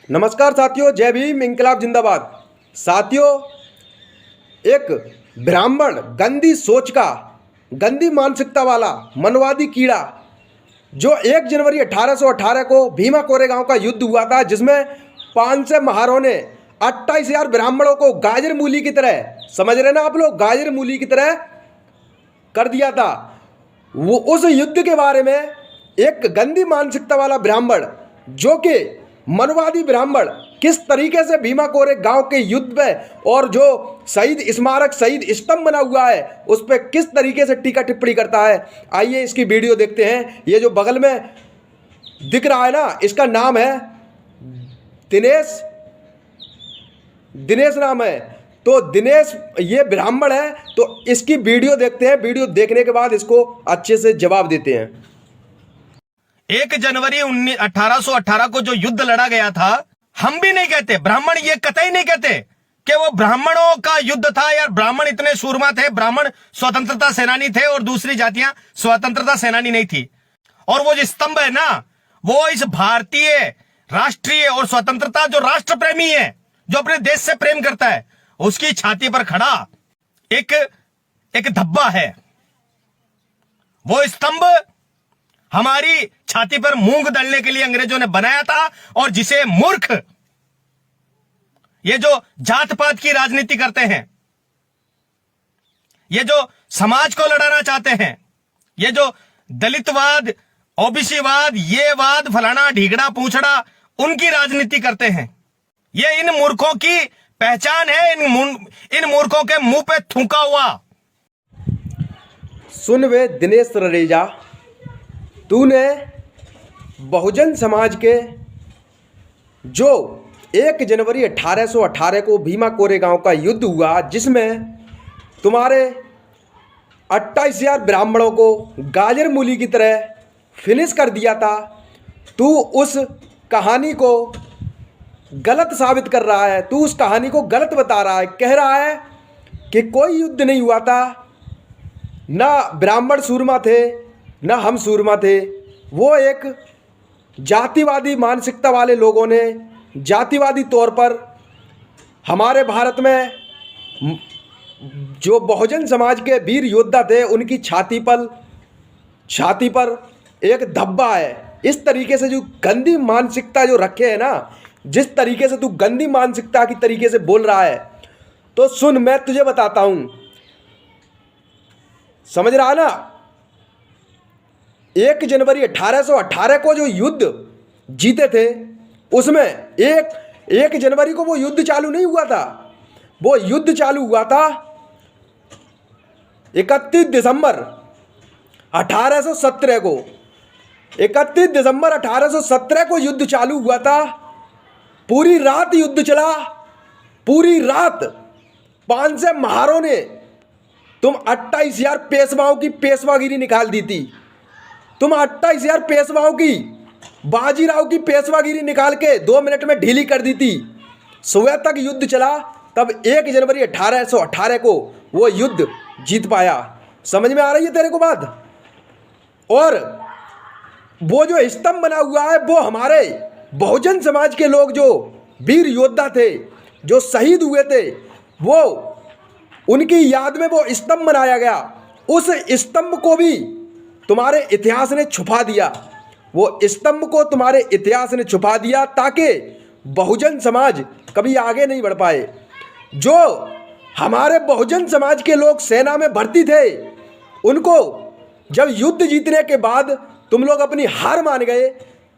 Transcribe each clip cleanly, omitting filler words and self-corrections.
नमस्कार साथियों, जय भीम, इंकलाब जिंदाबाद। साथियों, एक ब्राह्मण गंदी सोच का, गंदी मानसिकता वाला मनवादी कीड़ा जो 1 जनवरी 1818 को भीमा कोरेगांव का युद्ध हुआ था, जिसमें 500 महारों ने 28,000 ब्राह्मणों को गाजर मूली की तरह, समझ रहे ना आप लोग, गाजर मूली की तरह कर दिया था। वो उस युद्ध के बारे में एक गंदी मानसिकता वाला ब्राह्मण, जो कि मनवादी ब्राह्मण, किस तरीके से भीमा कोरेगांव के युद्ध में और जो शहीद स्मारक, शहीद स्तंभ बना हुआ है, उस पर किस तरीके से टीका टिप्पणी करता है। आइए इसकी वीडियो देखते हैं। ये जो बगल में दिख रहा है ना, इसका नाम है दिनेश नाम है। तो दिनेश ये ब्राह्मण है, तो इसकी वीडियो देखते हैं। वीडियो देखने के बाद इसको अच्छे से जवाब देते हैं। 1 जनवरी 1818 को जो युद्ध लड़ा गया था, हम भी नहीं कहते, ब्राह्मण ये कतई नहीं कहते कि वो ब्राह्मणों का युद्ध था यार, ब्राह्मण इतने सूरमा थे, ब्राह्मण स्वतंत्रता सेनानी थे और दूसरी जातियां स्वतंत्रता सेनानी नहीं थी। और वो जो स्तंभ है ना, वो इस भारतीय राष्ट्रीय और स्वतंत्रता, जो राष्ट्र प्रेमी है, जो अपने देश से प्रेम करता है, उसकी छाती पर खड़ा एक धब्बा है। वो स्तंभ हमारी छाती पर मूंग दलने के लिए अंग्रेजों ने बनाया था, और जिसे मूर्ख, ये जो जात पात की राजनीति करते हैं, ये जो समाज को लड़ाना चाहते हैं, ये जो दलितवाद, ओबीसीवाद, ये वाद, फलाना ढीगड़ा पूछड़ा, उनकी राजनीति करते हैं, ये इन मूर्खों की पहचान है। इन मूर्खों के मुंह पे थूका हुआ। सुन वे दिनेश ररेजा, तूने बहुजन समाज के जो 1 जनवरी 1818 को भीमा कोरेगांव का युद्ध हुआ, जिसमें तुम्हारे 28,000 ब्राह्मणों को गाजर मूली की तरह फिनिश कर दिया था, तू उस कहानी को गलत साबित कर रहा है। तू उस कहानी को गलत बता रहा है। कह रहा है कि कोई युद्ध नहीं हुआ था, ना ब्राह्मण सूरमा थे, ना हम सूरमा थे। वो एक जातिवादी मानसिकता वाले लोगों ने जातिवादी तौर पर हमारे भारत में जो बहुजन समाज के वीर योद्धा थे, उनकी छाती पर एक धब्बा है। इस तरीके से जो गंदी मानसिकता जो रखे है ना, जिस तरीके से तू गंदी मानसिकता की तरीके से बोल रहा है, तो सुन, मैं तुझे बताता हूं, समझ रहा ना। 1 जनवरी 1818 को जो युद्ध जीते थे, उसमें एक जनवरी को वो युद्ध चालू नहीं हुआ था। वो युद्ध चालू हुआ था 31 दिसंबर 1817 को। 31 दिसंबर 1817 को युद्ध चालू हुआ था। पूरी रात युद्ध चला, पूरी रात 500 महारों ने तुम 28,000 पेशवाओं की पेशवागिरी निकाल दी थी। तुम 28,000 पेशवाओं की, बाजीराव की पेशवागिरी निकाल के 2 मिनट में ढीली कर दी थी। सुबह तक युद्ध चला, तब 1 जनवरी 1818 को वो युद्ध जीत पाया। समझ में आ रही है तेरे को बात? और वो जो स्तंभ बना हुआ है, वो हमारे बहुजन समाज के लोग जो वीर योद्धा थे, जो शहीद हुए थे, वो उनकी याद में वो स्तंभ बनाया गया। उस स्तंभ को भी तुम्हारे इतिहास ने छुपा दिया। वो स्तंभ को तुम्हारे इतिहास ने छुपा दिया, ताकि बहुजन समाज कभी आगे नहीं बढ़ पाए। जो हमारे बहुजन समाज के लोग सेना में भर्ती थे, उनको जब युद्ध जीतने के बाद तुम लोग अपनी हार मान गए,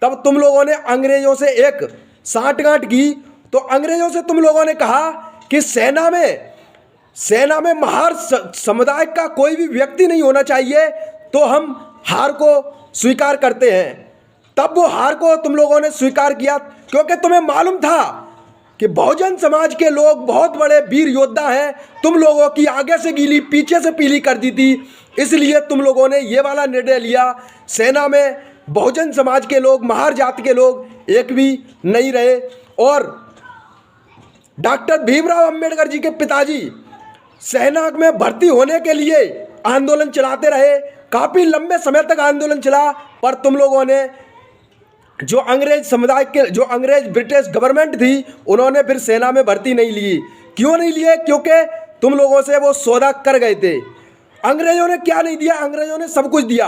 तब तुम लोगों ने अंग्रेजों से एक सांठगांठ की। तो अंग्रेजों से तुम लोगों ने कहा कि सेना में महार समुदाय का कोई भी व्यक्ति नहीं होना चाहिए, तो हम हार को स्वीकार करते हैं। तब वो हार को तुम लोगों ने स्वीकार किया, क्योंकि तुम्हें मालूम था कि बहुजन समाज के लोग बहुत बड़े वीर योद्धा हैं। तुम लोगों की आगे से गीली, पीछे से पीली कर दी थी, इसलिए तुम लोगों ने ये वाला निर्णय लिया। सेना में बहुजन समाज के लोग, महार जाति के लोग एक भी नहीं रहे। और डॉक्टर भीमराव अंबेडकर जी के पिताजी सेना में भर्ती होने के लिए आंदोलन चलाते रहे। काफ़ी लंबे समय तक आंदोलन चला, पर तुम लोगों ने जो अंग्रेज समुदाय के, जो अंग्रेज ब्रिटिश गवर्नमेंट थी, उन्होंने फिर सेना में भर्ती नहीं ली। क्यों नहीं लिए? क्योंकि तुम लोगों से वो सौदा कर गए थे। अंग्रेजों ने क्या नहीं दिया? अंग्रेजों ने सब कुछ दिया।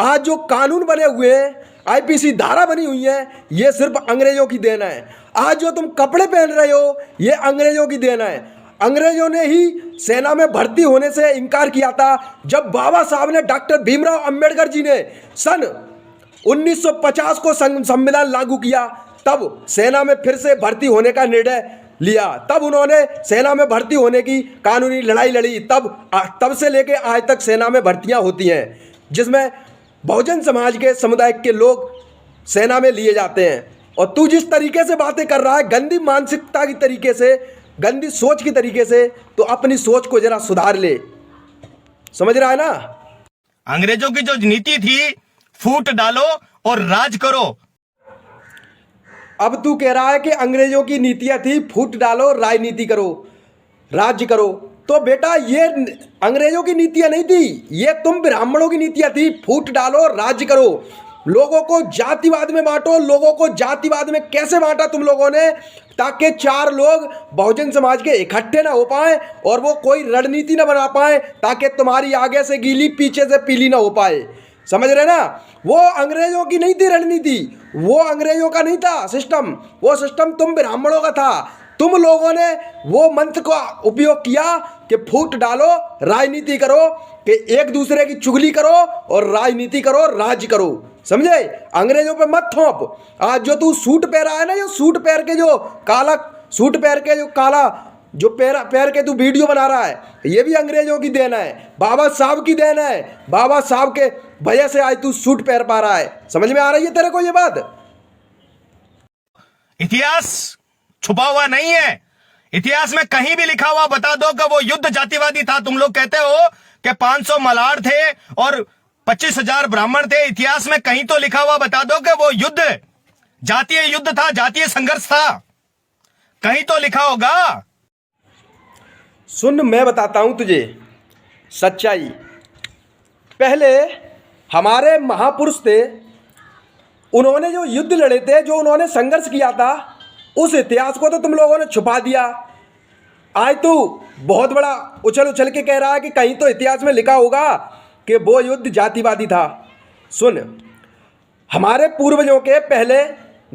आज जो कानून बने हुए हैं, आईपीसी धारा बनी हुई है, ये सिर्फ अंग्रेजों की देन है। आज जो तुम कपड़े पहन रहे हो, ये अंग्रेजों की देन है। अंग्रेजों ने ही सेना में भर्ती होने से इनकार किया था। जब बाबा साहब ने, डॉक्टर भीमराव अंबेडकर जी ने सन 1950 को संविधान लागू किया, तब सेना में फिर से भर्ती होने का निर्णय लिया। तब उन्होंने सेना में भर्ती होने की कानूनी लड़ाई लड़ी। तब से लेके आज तक सेना में भर्तियां होती हैं, जिसमें बहुजन समाज के समुदाय के लोग सेना में लिए जाते हैं। और तू जिस तरीके से बातें कर रहा है, गंदी मानसिकता की तरीके से, गंदी सोच की तरीके से, तो अपनी सोच को जरा सुधार ले। समझ रहा है ना? अंग्रेजों की जो नीति थी, फूट डालो और राज करो। अब तू कह रहा है कि अंग्रेजों की नीतियां थी, फूट डालो, राजनीति करो, राज्य करो। तो बेटा, ये अंग्रेजों की नीतियां नहीं थी, ये तुम ब्राह्मणों की नीतियां थी। फूट डालो, राज्य करो, लोगों को जातिवाद में बांटो। लोगों को जातिवाद में कैसे बांटा तुम लोगों ने? ताकि चार लोग बहुजन समाज के इकट्ठे ना हो पाए और वो कोई रणनीति ना बना पाए, ताकि तुम्हारी आगे से गीली पीछे से पीली ना हो पाए। समझ रहे ना? वो अंग्रेजों की नहीं थी रणनीति, वो अंग्रेजों का नहीं था सिस्टम। वो सिस्टम तुम ब्राह्मणों का था। तुम लोगों ने वो मंत्र का उपयोग किया कि फूट डालो, राजनीति करो, कि एक दूसरे की चुगली करो और राजनीति करो, राज्य करो। समझे? अंग्रेजों पे मत थोप। आज जो तू सूट पहरा है ना, जो सूट पहन के, जो काला सूट पहन के, जो काला जो पैर के तू वीडियो बना रहा है, ये भी अंग्रेजों की देन है, बाबा साहब की देन है। बाबा साहब के वजह से आज तू सूट पहन पा रहा है। समझ में आ रही है तेरे को ये बात? इतिहास छुपा हुआ नहीं है। इतिहास में कहीं भी लिखा हुआ बता दो कि वो युद्ध जातिवादी था। तुम लोग कहते हो कि 500 मलाड़ थे और 25,000 ब्राह्मण थे। इतिहास में कहीं तो लिखा हुआ बता दो कि वो युद्ध जातीय युद्ध था, जातीय संघर्ष था। कहीं तो लिखा होगा। सुन, मैं बताता हूं तुझे सच्चाई। पहले हमारे महापुरुष थे, उन्होंने जो युद्ध लड़े थे, जो उन्होंने संघर्ष किया था, उस इतिहास को तो तुम लोगों ने छुपा दिया। आज तू बहुत बड़ा उछल उछल के कह रहा है कि कहीं तो इतिहास में लिखा होगा कि वो युद्ध जातिवादी था। सुन, हमारे पूर्वजों के पहले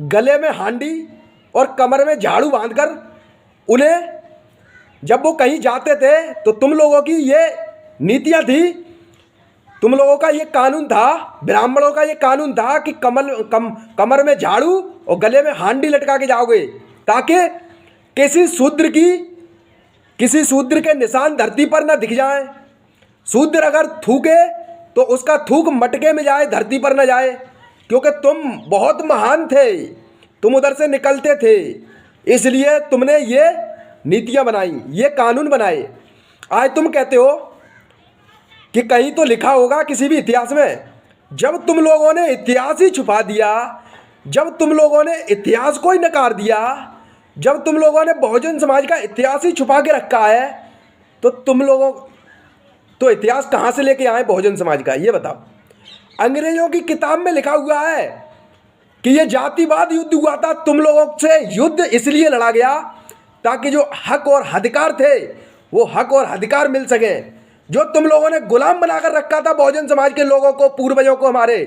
गले में हांडी और कमर में झाड़ू बांधकर उन्हें जब वो कहीं जाते थे, तो तुम लोगों की ये नीतियां थी, तुम लोगों का ये कानून था, ब्राह्मणों का ये कानून था कि कमर में झाड़ू और गले में हांडी लटका के जाओगे, ताकि किसी शूद्र के निशान धरती पर ना दिख जाए। शूद्र अगर थूके तो उसका थूक मटके में जाए, धरती पर ना जाए, क्योंकि तुम बहुत महान थे, तुम उधर से निकलते थे, इसलिए तुमने ये नीतियां बनाई, ये कानून बनाए। आज तुम कहते हो कि कहीं तो लिखा होगा किसी भी इतिहास में। जब तुम लोगों ने इतिहास ही छुपा दिया, जब तुम लोगों ने इतिहास को ही नकार दिया, जब तुम लोगों ने बहुजन समाज का इतिहास ही छुपा के रखा है, तो तुम लोगों तो इतिहास कहाँ से लेके आए बहुजन समाज का, ये बताओ। अंग्रेजों की किताब में लिखा हुआ है कि ये जातिवाद युद्ध हुआ था। तुम लोगों से युद्ध इसलिए लड़ा गया ताकि जो हक और अधिकार थे, वो हक और अधिकार मिल सके। जो तुम लोगों ने गुलाम बनाकर रखा था बहुजन समाज के लोगों को, पूर्वजों को हमारे,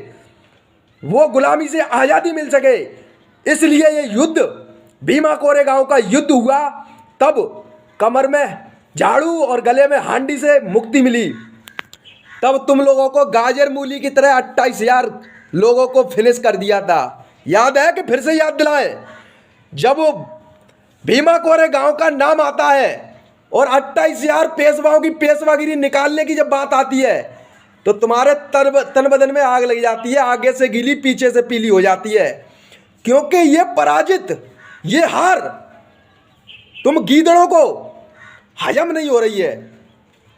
वो गुलामी से आज़ादी मिल सके, इसलिए ये युद्ध भीमा कोरेगांव का युद्ध हुआ। तब कमर में झाड़ू और गले में हांडी से मुक्ति मिली। तब तुम लोगों को गाजर मूली की तरह 28,000 लोगों को फिनिश कर दिया था। याद है कि फिर से याद दिलाएं? जब भीमा कोरेगांव का नाम आता है और 28,000 पेशवाओं की पेशवागिरी निकालने की जब बात आती है, तो तुम्हारे तन बदन में आग लग जाती है, आगे से गीली पीछे से पीली हो जाती है, क्योंकि ये पराजित, ये हार तुम गीदड़ों को हजम नहीं हो रही है।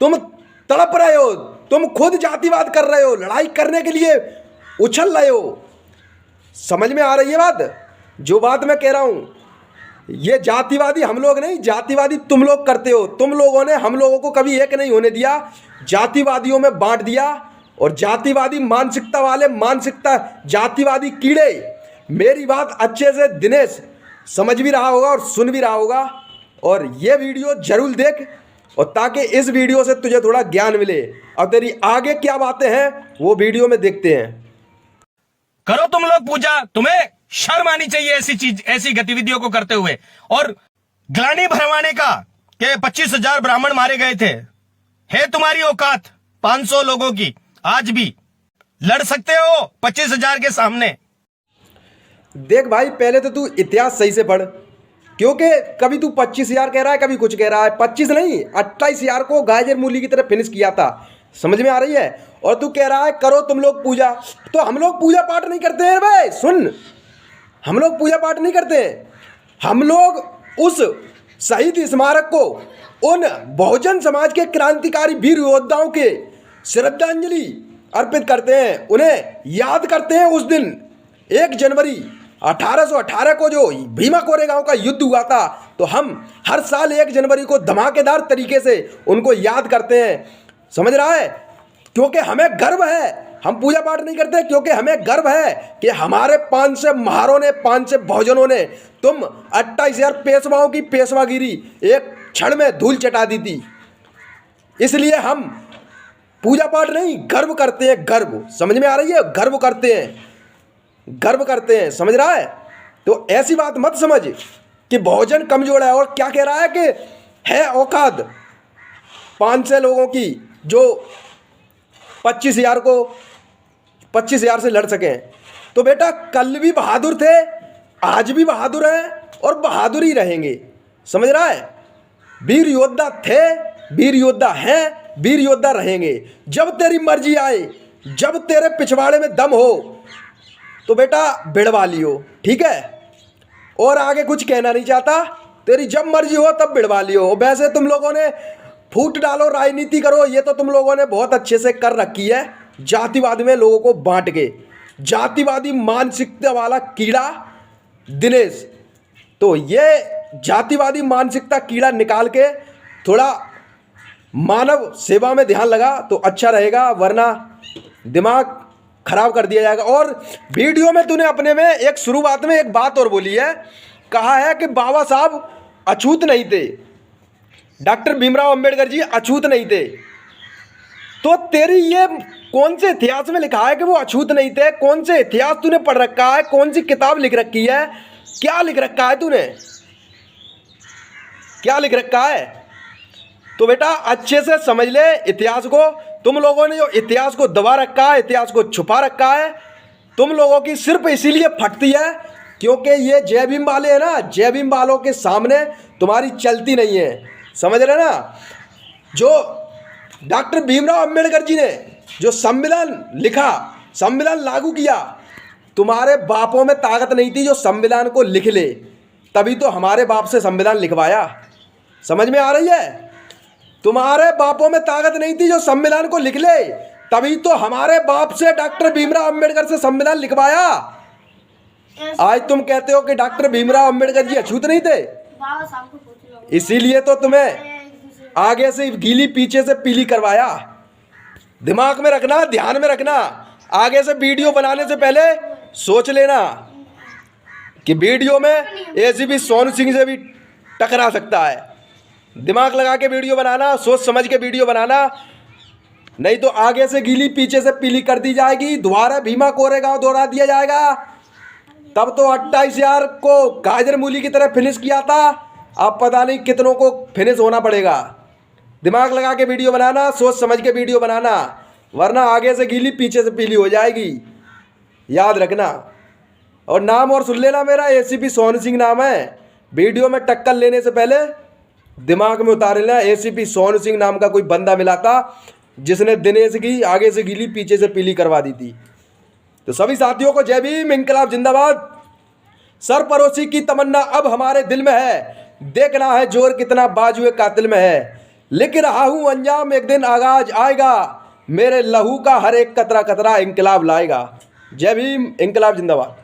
तुम तड़प रहे हो, तुम खुद जातिवाद कर रहे हो, लड़ाई करने के लिए उछल रहे हो। समझ में आ रही है बात? जो बात मैं कह रहा हूं, ये जातिवादी हम लोग नहीं, जातिवादी तुम लोग करते हो। तुम लोगों ने हम लोगों को कभी एक नहीं होने दिया, जातिवादियों में बांट दिया। और जातिवादी मानसिकता वाले, जातिवादी कीड़े मेरी बात अच्छे से दिनेश समझ भी रहा होगा और सुन भी रहा होगा, और ये वीडियो जरूर देख, और ताकि इस वीडियो से तुझे थोड़ा ज्ञान मिले और तेरी आगे क्या बातें हैं वो वीडियो में देखते हैं। करो तुम लोग पूजा, तुम्हें शर्म आनी चाहिए ऐसी चीज, ऐसी गतिविधियों को करते हुए। और ग्लानि भरवाने का कि 25,000 ब्राह्मण मारे गए थे, है तुम्हारी औकात 500 लोगों की? आज भी लड़ सकते हो 25,000 के सामने? देख भाई, पहले तो तू इतिहास सही से पढ़, क्योंकि कभी तू 25,000 कह रहा है, कभी कुछ कह रहा है। 25 नहीं, 28,000 को गाजर मूली की तरह फिनिश किया था। समझ में आ रही है? और तू कह रहा है करो तुम लोग पूजा, तो हम लोग पूजा पाठ नहीं करते हैं भाई। सुन, हम लोग पूजा पाठ नहीं करते हैं। हम लोग उस शहीद स्मारक को, उन बहुजन समाज के क्रांतिकारी वीर योद्धाओं के श्रद्धांजलि अर्पित करते हैं, उन्हें याद करते हैं। उस दिन 1 जनवरी 1818 को जो भीमा कोरेगांव का युद्ध हुआ था, तो हम हर साल 1 जनवरी को धमाकेदार तरीके से उनको याद करते हैं। समझ रहा है? क्योंकि हमें गर्व है। हम पूजा पाठ नहीं करते क्योंकि हमें गर्व है कि हमारे 500 महारों ने, 500 बहुजनों ने तुम 28,000 पेशवाओं की पेशवागिरी एक क्षण में धूल चटा दी थी। इसलिए हम पूजा पाठ नहीं, गर्व करते हैं। गर्व, समझ में आ रही है? गर्व करते हैं, गर्व करते हैं। समझ रहा है? तो ऐसी बात मत समझ कि बहुजन कमजोर है। और क्या कह रहा है कि है औकात 500 लोगों की जो 25,000 से लड़ सकें। तो बेटा, कल भी बहादुर थे, आज भी बहादुर हैं और बहादुर ही रहेंगे। समझ रहा है? वीर योद्धा थे, वीर योद्धा हैं, वीर योद्धा रहेंगे। जब तेरी मर्जी आए, जब तेरे पिछवाड़े में दम हो, तो बेटा भिड़वा लियो, ठीक है? और आगे कुछ कहना नहीं चाहता। तेरी जब मर्जी हो तब भिड़वा लियो। वैसे तुम लोगों ने फूट डालो, राजनीति करो, ये तो तुम लोगों ने बहुत अच्छे से कर रखी है। जातिवाद में लोगों को बांट के, जातिवादी मानसिकता वाला कीड़ा दिनेश, तो ये जातिवादी मानसिकता कीड़ा निकाल के थोड़ा मानव सेवा में ध्यान लगा तो अच्छा रहेगा, वरना दिमाग खराब कर दिया जाएगा। और वीडियो में तूने अपने में एक शुरुआत में एक बात और बोली है, कहा है कि बाबा साहब अछूत नहीं थे, डॉक्टर भीमराव अंबेडकर जी अछूत नहीं थे। तो तेरी ये कौन से इतिहास में लिखा है कि वो अछूत नहीं थे? कौन से इतिहास तूने पढ़ रखा है? कौन सी किताब लिख रखी है? क्या लिख रखा है तूने? क्या लिख रखा है? तो बेटा अच्छे से समझ ले इतिहास को। तुम लोगों ने जो इतिहास को दबा रखा है, इतिहास को छुपा रखा है, तुम लोगों की सिर्फ इसीलिए फटती है क्योंकि ये जय भीम वाले हैं ना, जय भीम वालों के सामने तुम्हारी चलती नहीं है। समझ रहे ना? जो डॉक्टर भीमराव अंबेडकर जी ने जो संविधान लिखा, संविधान लागू किया, तुम्हारे बापों में ताकत नहीं थी जो संविधान को लिख ले, तभी तो हमारे बाप से संविधान लिखवाया। समझ में आ रही है? तुम्हारे बापों में ताकत नहीं थी जो संविधान को लिख ले, तभी तो हमारे बाप से डॉक्टर भीमराव अंबेडकर से संविधान लिखवाया। आज तुम कहते हो कि डॉक्टर भीमराव अंबेडकर जी अछूत नहीं थे, इसीलिए तो तुम्हें आगे से गीली पीछे से पीली करवाया। दिमाग में रखना, ध्यान में रखना। आगे से वीडियो बनाने से पहले सोच लेना कि वीडियो में एसीपी सोनू सिंह से भी टकरा सकता है। दिमाग लगा के वीडियो बनाना, सोच समझ के वीडियो बनाना, नहीं तो आगे से गीली पीछे से पीली कर दी जाएगी। दोबारा भीमा कोरेगांव दोहरा दिया जाएगा। तब तो 28,000 को गाजर मूली की तरह फिनिश किया था, अब पता नहीं कितनों को फिनिश होना पड़ेगा। दिमाग लगा के वीडियो बनाना, सोच समझ के वीडियो बनाना, वरना आगे से गीली पीछे से पीली हो जाएगी, याद रखना। और नाम और सुन लेना, मेरा एसीपी सोनू सिंह नाम है। वीडियो में टक्कर लेने से पहले दिमाग में उतार लेना, एसीपी सोनू सिंह नाम का कोई बंदा मिला था जिसने दिनेश की आगे से गीली पीछे से पीली करवा दी थी। तो सभी साथियों को जय भीम, इंकलाब जिंदाबाद। सरपरोशी की तमन्ना अब हमारे दिल में है, देखना है जोर कितना बाजुए कातिल में है। लिख रहा हूं अंजाम, एक दिन आगाज आएगा, मेरे लहू का हर एक कतरा कतरा इंकलाब लाएगा। जय भीम, इंकलाब जिंदाबाद।